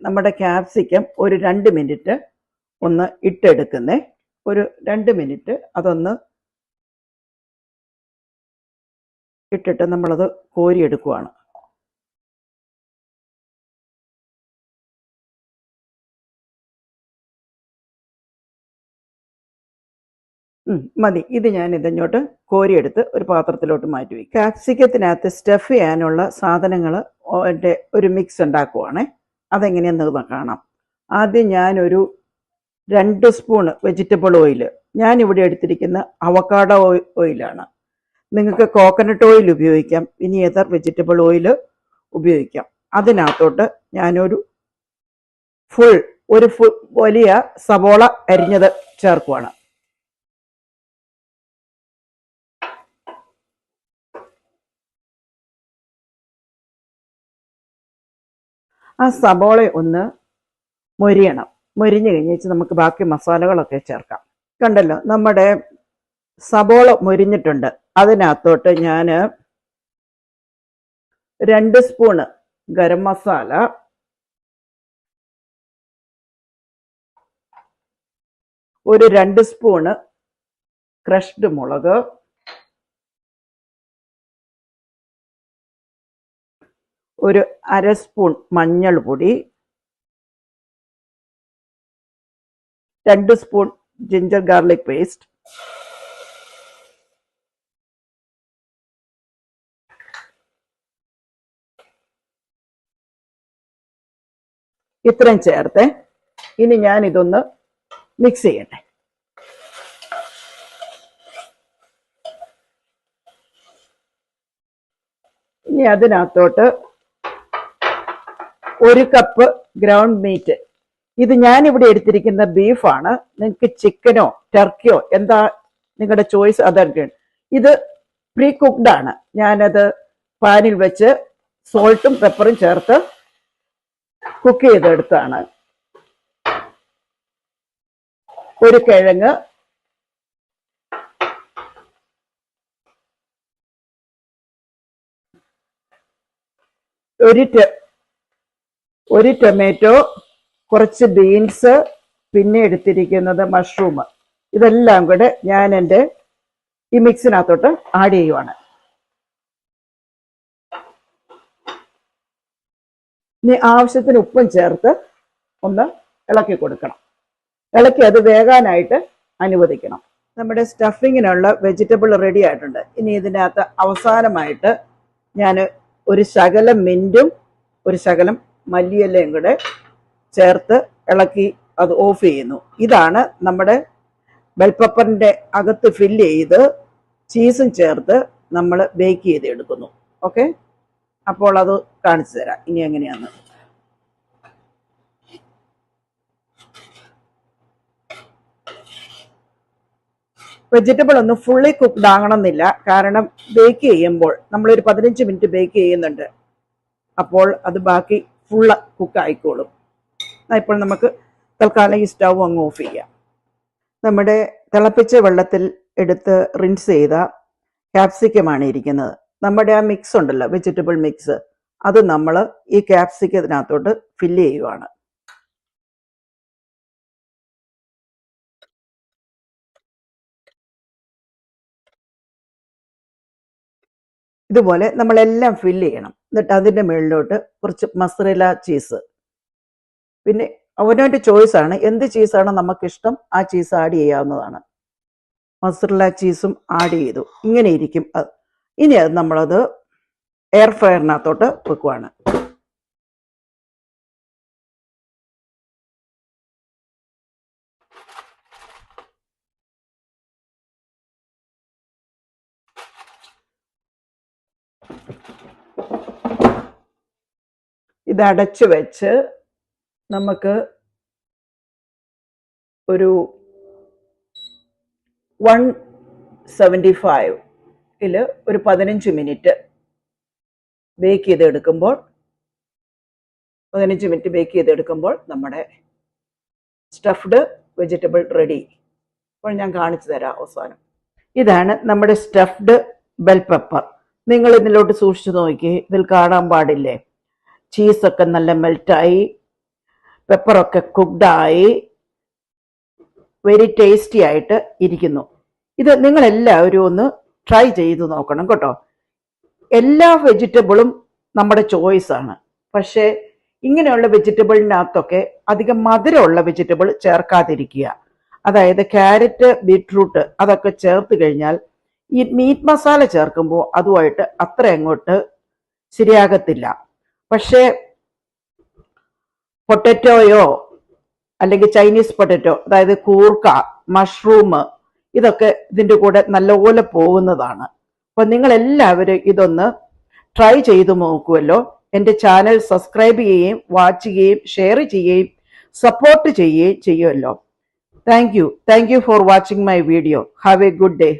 നമ്മുടെ ക്യാപ്സിക്കം ഒരു 2 മിനിറ്റ് ഒന്ന് ഇട്ടെടുക്കുന്നേ. ഒരു 2 മിനിറ്റ് അതൊന്ന് ഇട്ടിട്ട് നമ്മളത് കോരിയെടുക്കുവാണ്. മതി. ഇത് ഞാൻ ഇതിങ്ങോട്ട് കോരിയെടുത്ത് ഒരു പാത്രത്തിലോട്ട് മാറ്റി വയ്ക്കും. ക്യാപ്സിക്കത്തിനകത്ത് സ്റ്റഫ് ചെയ്യാനുള്ള സാധനങ്ങൾ ഒരു മിക്സ് ഉണ്ടാക്കുവാണേ. അതെങ്ങനെയെന്ന് കാണാം. ആദ്യം ഞാനൊരു 2 സ്പൂൺ വെജിറ്റബിൾ ഓയിൽ, ഞാനിവിടെ എടുത്തിരിക്കുന്ന അവക്കാഡോ ഓയിലാണ്. നിങ്ങൾക്ക് കോക്കനട്ട് ഓയിൽ ഉപയോഗിക്കാം, ഇനി ഏതർ വെജിറ്റബിൾ ഓയിൽ ഉപയോഗിക്കാം. അതിനകത്തോട്ട് ഞാനൊരു വലിയ സവോള അരിഞ്ഞത് ചേർക്കുവാണ്. ആ സബോള ഒന്ന് മൊരിയണം. മൊരിഞ്ഞു കഴിഞ്ഞിട്ട് നമുക്ക് ബാക്കി മസാലകളൊക്കെ ചേർക്കാം. കണ്ടല്ലോ, നമ്മുടെ സബോള മൊരിഞ്ഞിട്ടുണ്ട്. അതിനകത്തോട്ട് ഞാൻ 2 സ്പൂണ് ഗരം മസാല, ഒരു 2 സ്പൂണ് ക്രഷ്ഡ് മുളക്, ഒരു 1/2 സ്പൂൺ മഞ്ഞൾപ്പൊടി, 2 സ്പൂൺ ജിഞ്ചർ ഗാർലിക് പേസ്റ്റ്, ഇത്രയും ചേർത്ത് ഇനി ഞാൻ ഇതൊന്ന് മിക്സ് ചെയ്യട്ടെ. ഇനി അതിനകത്തോട്ട് 1 കപ്പ് ഗ്രൗണ്ട് മീറ്റ്. ഇത് ഞാനിവിടെ എടുത്തിരിക്കുന്ന ബീഫാണ്. നിങ്ങൾക്ക് ചിക്കനോ ടർക്കിയോ എന്താ നിങ്ങളുടെ ചോയ്സ് അതൊക്കെ. ഇത് പ്രീ കുക്ക്ഡ് ആണ്. ഞാനത് പാനിൽ വെച്ച് സോൾട്ടും പെപ്പറും ചേർത്ത് കുക്ക് ചെയ്തെടുത്താണ്. ഒരു കിഴങ്ങ്, ഒരു ടൊമാറ്റോ, കുറച്ച് ബീൻസ്, പിന്നെ എടുത്തിരിക്കുന്നത് മഷ്റൂം. ഇതെല്ലാം കൂടെ ഞാൻ എൻ്റെ ഈ മിക്സിനകത്തോട്ട് ആഡ് ചെയ്യുവാണ്. ഇനി ആവശ്യത്തിന് ഉപ്പും ചേർത്ത് ഒന്ന് ഇളക്കി കൊടുക്കണം. ഇളക്കി അത് വേകാനായിട്ട് അനുവദിക്കണം. നമ്മുടെ സ്റ്റഫിങ്ങിനുള്ള വെജിറ്റബിൾ റെഡി ആയിട്ടുണ്ട്. ഇനി ഇതിനകത്ത് അവസാനമായിട്ട് ഞാൻ ഒരു ശകലം മിൻറ്റും ഒരു ശകലം മല്ലിയിലയും കൂടെ ചേർത്ത് ഇളക്കി അത് ഓഫ് ചെയ്യുന്നു. ഇതാണ് നമ്മുടെ ബെൽ പെപ്പറിൻ്റെ അകത്ത് ഫില്ല് ചെയ്ത് ചീസും ചേർത്ത് നമ്മൾ ബേക്ക് ചെയ്തെടുക്കുന്നു. ഓക്കെ, അപ്പോൾ അത് കാണിച്ചു തരാം ഇനി എങ്ങനെയാന്ന്. വെജിറ്റബിൾ ഒന്നും ഫുള്ളി കുക്ക്ഡ് ആകണമെന്നില്ല. കാരണം ബേക്ക് ചെയ്യുമ്പോൾ നമ്മളൊരു 15 മിനിറ്റ് ബേക്ക് ചെയ്യുന്നുണ്ട്. അപ്പോൾ അത് ബാക്കി ഫുള്ള് കുക്ക് ആയിക്കോളും. ഇപ്പോൾ നമുക്ക് തൽക്കാലം ഈ സ്റ്റൗ അങ്ങ് ഓഫ് ചെയ്യാം. നമ്മുടെ തിളപ്പിച്ച വെള്ളത്തിൽ എടുത്ത് റിൻസ് ചെയ്ത ക്യാപ്സിക്കമാണ് ഇരിക്കുന്നത്. നമ്മുടെ ആ മിക്സ് ഉണ്ടല്ലോ, വെജിറ്റബിൾ മിക്സ്, അത് നമ്മൾ ഈ ക്യാപ്സിക്കത്തിനകത്തോട്ട് ഫില്ല് ചെയ്യുവാണ്. ഇതുപോലെ നമ്മളെല്ലാം ഫില്ല് ചെയ്യണം. എന്നിട്ട് അതിൻ്റെ മുകളിലോട്ട് കുറച്ച് മൊസറെല്ല ചീസ്, പിന്നെ അവനവൻ്റെ ചോയ്സാണ്, എന്ത് ചീസാണ് നമുക്കിഷ്ടം ആ ചീസ് ആഡ് ചെയ്യാവുന്നതാണ്. മൊസറെല്ല ചീസും ആഡ് ചെയ്തു. ഇങ്ങനെ ഇരിക്കും. ഇനി അത് നമ്മളത് എയർ ഫ്രയറിനകത്തോട്ട് വെക്കുവാണ്. ഇത് അടച്ചു വെച്ച് നമുക്ക് ഒരു 175 ഒരു 15 മിനിറ്റ് ബേക്ക് ചെയ്തെടുക്കുമ്പോൾ 15 മിനിറ്റ് ബേക്ക് ചെയ്തെടുക്കുമ്പോൾ നമ്മുടെ സ്റ്റഫ്ഡ് വെജിറ്റബിൾ റെഡി. അപ്പോൾ ഞാൻ കാണിച്ചു തരാം അവസാനം. ഇതാണ് നമ്മുടെ സ്റ്റഫ്ഡ് ബെൽ പെപ്പർ. നിങ്ങൾ ഇതിലോട്ട് സൂക്ഷിച്ചു നോക്കി, ഇതിൽ കാണാൻ പാടില്ലേ, ചീസൊക്കെ നല്ല മെൽറ്റായി, പെപ്പറൊക്കെ കുക്ക്ഡായി വെരി ടേസ്റ്റി ആയിട്ട് ഇരിക്കുന്നു. ഇത് നിങ്ങളെല്ലാവരും ഒന്ന് ട്രൈ ചെയ്ത് നോക്കണം കേട്ടോ. എല്ലാ വെജിറ്റബിളും നമ്മുടെ ചോയ്സ് ആണ്. പക്ഷേ ഇങ്ങനെയുള്ള വെജിറ്റബിളിനകത്തൊക്കെ അധികം മധുരമുള്ള വെജിറ്റബിൾ ചേർക്കാതിരിക്കുക. അതായത് ക്യാരറ്റ്, ബീട്രൂട്ട് അതൊക്കെ ചേർത്ത് കഴിഞ്ഞാൽ ഈ മീറ്റ് മസാല ചേർക്കുമ്പോൾ അതുമായിട്ട് അത്ര അങ്ങോട്ട് ശരിയാകത്തില്ല. പക്ഷേ പൊട്ടറ്റോയോ അല്ലെങ്കിൽ ചൈനീസ് പൊട്ടറ്റോ, അതായത് കൂർക്ക, മഷ്റൂം, ഇതൊക്കെ ഇതിൻ്റെ കൂടെ നല്ലപോലെ പോകുന്നതാണ്. അപ്പം നിങ്ങളെല്ലാവരും ഇതൊന്ന് ട്രൈ ചെയ്ത് നോക്കുമല്ലോ. എൻ്റെ ചാനൽ സബ്സ്ക്രൈബ് ചെയ്യുകയും വാച്ച് ചെയ്യുകയും ഷെയർ ചെയ്യുകയും സപ്പോർട്ട് ചെയ്യുകയും ചെയ്യുമല്ലോ. Thank you for watching my video. Have A good day.